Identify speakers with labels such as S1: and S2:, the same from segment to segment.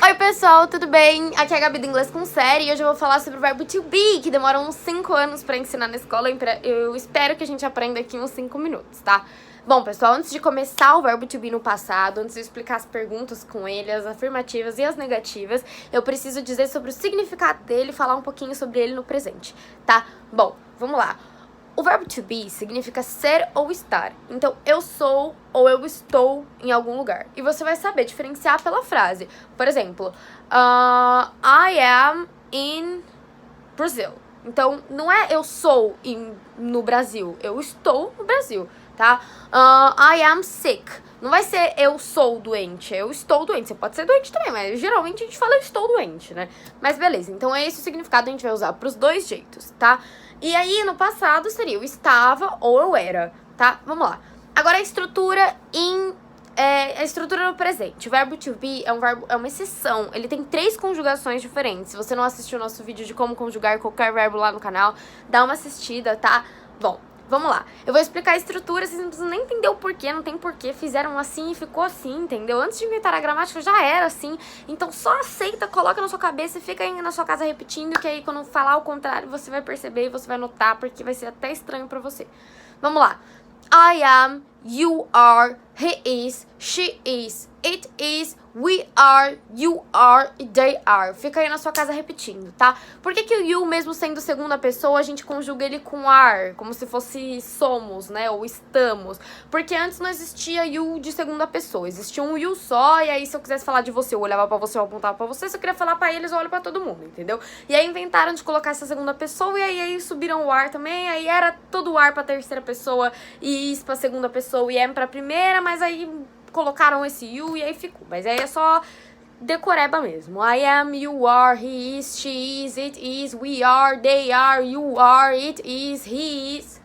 S1: Oi pessoal, tudo bem? Aqui é a Gabi do Inglês com Série e hoje eu vou falar sobre o verbo to be, que demora uns 5 anos pra ensinar na escola. Eu espero que a gente aprenda aqui uns 5 minutos, tá? Bom, pessoal, antes de começar o verbo to be no passado, antes de eu explicar as perguntas com ele, as afirmativas e as negativas, eu preciso dizer sobre o significado dele e falar um pouquinho sobre ele no presente, tá? Bom, vamos lá. O verbo to be significa ser ou estar. Então, eu sou ou eu estou em algum lugar. E você vai saber diferenciar pela frase. Por exemplo, I am in Brazil. Então, não é eu sou no Brasil, eu estou no Brasil, tá? I am sick. Não vai ser eu sou doente, eu estou doente. Você pode ser doente também, mas geralmente a gente fala eu estou doente, né? Mas beleza, então é esse o significado, a gente vai usar pros dois jeitos, tá? E aí, no passado, seria eu estava ou eu era, tá? Vamos lá. Agora, a estrutura a estrutura no presente. O verbo to be é uma exceção. Ele tem 3 conjugações diferentes. Se você não assistiu o nosso vídeo de como conjugar qualquer verbo lá no canal, dá uma assistida, tá? Bom, vamos lá. Eu vou explicar a estrutura, vocês não precisam nem entender o porquê, não tem porquê. Fizeram assim e ficou assim, entendeu? Antes de inventar a gramática já era assim. Então só aceita, coloca na sua cabeça e fica aí na sua casa repetindo, que aí quando falar o contrário você vai perceber e você vai notar, porque vai ser até estranho pra você. Vamos lá. I am, you are, he is, she is, it is, we are, you are e they are. Fica aí na sua casa repetindo, tá? Por que o you, mesmo sendo segunda pessoa, a gente conjuga ele com are, como se fosse somos, né? Ou estamos. Porque antes não existia you de segunda pessoa. Existia um you só, e aí se eu quisesse falar de você, eu olhava pra você, eu apontava pra você. Se eu queria falar pra eles, eu olho pra todo mundo, entendeu? E aí inventaram de colocar essa segunda pessoa, e aí subiram o are também. Aí era todo o are pra terceira pessoa, e is pra segunda pessoa, e am pra primeira, mas aí colocaram esse you e aí ficou. Mas aí é só decoreba mesmo. I am, you are, he is, she is, it is, we are, they are, you are, it is, he is,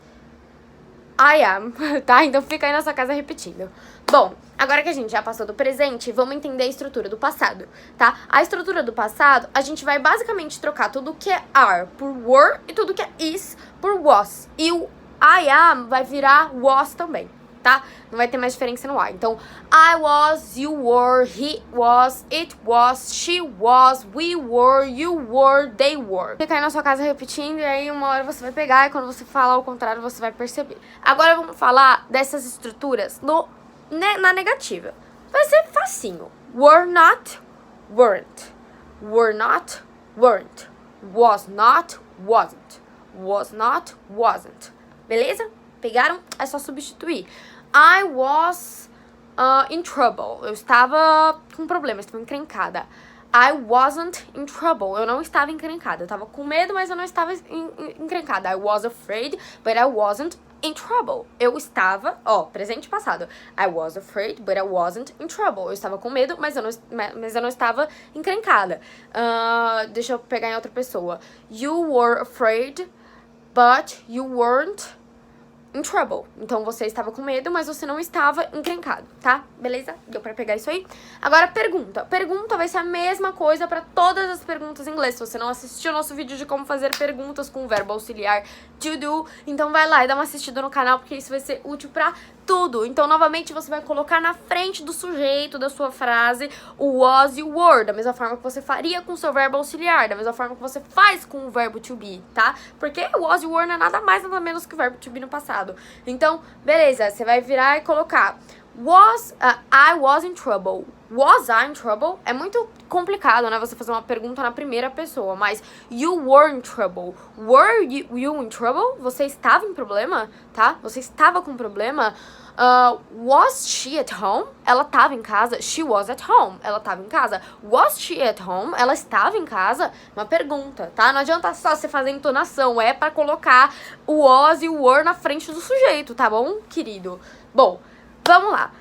S1: I am, tá? Então fica aí na sua casa repetindo. Bom, agora que a gente já passou do presente, vamos entender a estrutura do passado, tá? A estrutura do passado, a gente vai basicamente trocar tudo que é are por were e tudo que é is por was. E o I am vai virar was também, tá? Não vai ter mais diferença no I. Então, I was, you were, he was, it was, she was, we were, you were, they were. Fica aí na sua casa repetindo e aí uma hora você vai pegar e quando você falar ao contrário você vai perceber. Agora vamos falar dessas estruturas na negativa. Vai ser facinho. Were not, weren't. Were not, weren't. Was not, wasn't. Was not, wasn't. Beleza? Pegaram? É só substituir. I was in trouble. Eu estava com problema, estava encrencada. I wasn't in trouble. Eu não estava encrencada. Eu estava com medo, mas eu não estava encrencada. I was afraid, but I wasn't in trouble. Eu estava, presente e passado. I was afraid, but I wasn't in trouble. Eu estava com medo, mas eu não estava encrencada. Deixa eu pegar em outra pessoa. You were afraid, but you weren't in trouble. Então, você estava com medo, mas você não estava encrencado, tá? Beleza? Deu pra pegar isso aí? Agora, pergunta. Pergunta vai ser a mesma coisa pra todas as perguntas em inglês. Se você não assistiu o nosso vídeo de como fazer perguntas com o verbo auxiliar to do, então vai lá e dá uma assistida no canal, porque isso vai ser útil pra tudo. Então, novamente, você vai colocar na frente do sujeito da sua frase o was e o were, da mesma forma que você faria com o seu verbo auxiliar, da mesma forma que você faz com o verbo to be, tá? Porque o was e o were não é nada mais, nada menos que o verbo to be no passado. Então, beleza, você vai virar e colocar I was in trouble. Was I in trouble? É muito complicado, né? Você fazer uma pergunta na primeira pessoa, mas you were in trouble. Were you in trouble? Você estava em problema, tá? Você estava com problema. Was she at home? Ela estava em casa. She was at home. Ela estava em casa. Was she at home? Ela estava em casa. Uma pergunta, tá? Não adianta só você fazer entonação. É pra colocar o was e o were na frente do sujeito, tá bom, querido? Bom, vamos lá.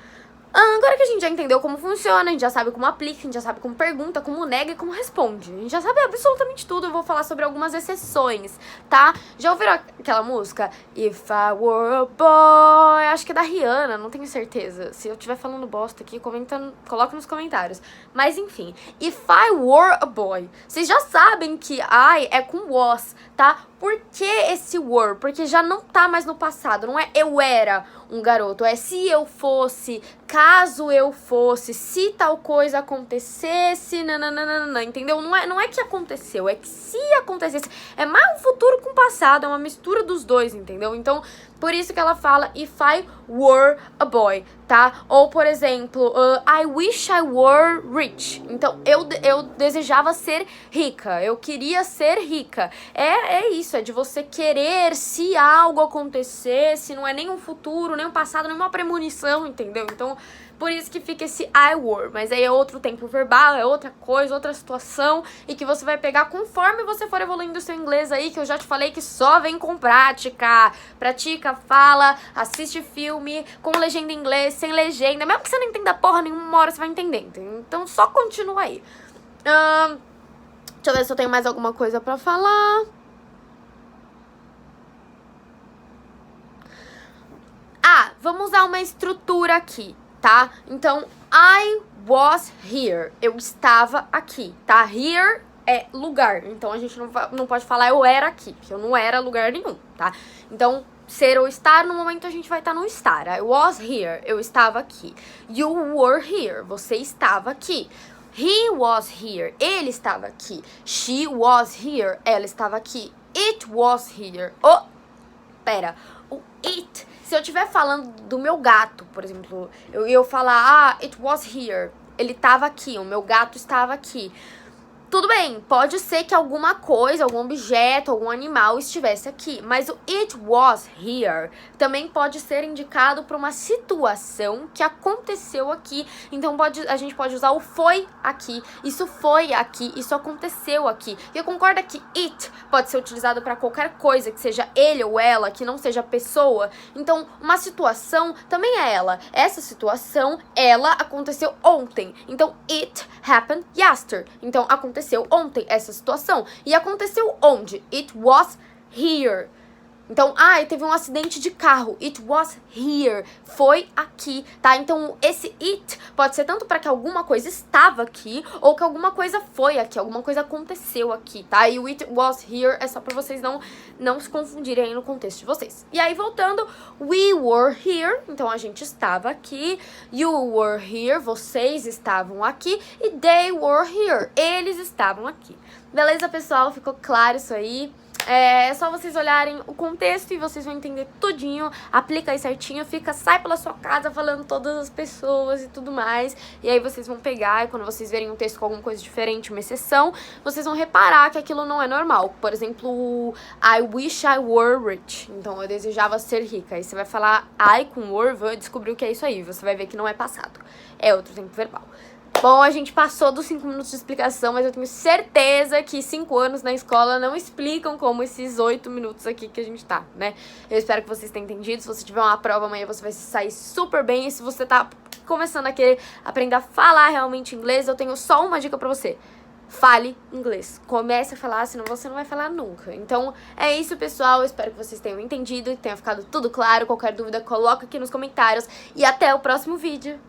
S1: Agora que a gente já entendeu como funciona, a gente já sabe como aplica, a gente já sabe como pergunta, como nega e como responde. A gente já sabe absolutamente tudo, eu vou falar sobre algumas exceções, tá? Já ouviram aquela música? If I Were a Boy? Acho que é da Rihanna, não tenho certeza. Se eu estiver falando bosta aqui, coloca nos comentários. Mas enfim, If I Were a Boy. Vocês já sabem que I é com was, tá? Por que esse were? Porque já não tá mais no passado, não é eu era um garoto. É se eu fosse, caso eu fosse, se tal coisa acontecesse, nananana, entendeu? Não é que aconteceu, é que se acontecesse. É mais um futuro com o passado, é uma mistura dos dois, entendeu? Então, por isso que ela fala if I were a boy, tá? Ou, por exemplo, I wish I were rich. Então, eu desejava ser rica, eu queria ser rica. É isso, é de você querer se algo acontecesse, não é nem um futuro, nem um passado, nem uma premonição, entendeu? Então, por isso que fica esse I were, mas aí é outro tempo verbal, é outra coisa, outra situação, e que você vai pegar conforme você for evoluindo o seu inglês aí, que eu já te falei que só vem com prática. Pratica, fala, assiste filme, com legenda em inglês, sem legenda, mesmo que você não entenda porra nenhuma, uma hora você vai entender, então só continua aí. Deixa eu ver se eu tenho mais alguma coisa pra falar. Vamos usar uma estrutura aqui, tá? Então, I was here. Eu estava aqui, tá? Here é lugar. Então, a gente não pode falar eu era aqui, porque eu não era lugar nenhum, tá? Então, ser ou estar, no momento a gente vai estar no estar. I was here. Eu estava aqui. You were here. Você estava aqui. He was here. Ele estava aqui. She was here. Ela estava aqui. It was here. Pera. O it... Se eu estiver falando do meu gato, por exemplo, eu falar, it was here, ele estava aqui, o meu gato estava aqui. Tudo bem, pode ser que alguma coisa, algum objeto, algum animal estivesse aqui, mas o it was here também pode ser indicado para uma situação que aconteceu aqui. Então a gente pode usar o foi aqui, isso foi aqui, isso aconteceu aqui. E eu concordo que it pode ser utilizado para qualquer coisa, que seja ele ou ela, que não seja pessoa. Então uma situação também é ela. Essa situação, ela aconteceu ontem. Então it happened yesterday. Então aconteceu ontem essa situação. E aconteceu onde? It was here. Então, teve um acidente de carro. It was here. Foi aqui, tá? Então, esse it pode ser tanto para que alguma coisa estava aqui ou que alguma coisa foi aqui, alguma coisa aconteceu aqui, tá? E o it was here é só para vocês não se confundirem aí no contexto de vocês. E aí, voltando, we were here. Então, a gente estava aqui. You were here. Vocês estavam aqui. E they were here. Eles estavam aqui. Beleza, pessoal? Ficou claro isso aí? É só vocês olharem o contexto e vocês vão entender tudinho, aplica aí certinho, sai pela sua casa falando todas as pessoas e tudo mais, e aí vocês vão pegar, e quando vocês verem um texto com alguma coisa diferente, uma exceção, vocês vão reparar que aquilo não é normal. Por exemplo, I wish I were rich. Então, eu desejava ser rica. Aí você vai falar I com were, vai descobrir o que é isso aí, você vai ver que não é passado, é outro tempo verbal. Bom, a gente passou dos 5 minutos de explicação, mas eu tenho certeza que 5 anos na escola não explicam como esses 8 minutos aqui que a gente tá, né? Eu espero que vocês tenham entendido. Se você tiver uma prova amanhã, você vai sair super bem. E se você tá começando a querer aprender a falar realmente inglês, eu tenho só uma dica pra você. Fale inglês. Comece a falar, senão você não vai falar nunca. Então, é isso, pessoal. Eu espero que vocês tenham entendido e tenha ficado tudo claro. Qualquer dúvida, coloca aqui nos comentários. E até o próximo vídeo.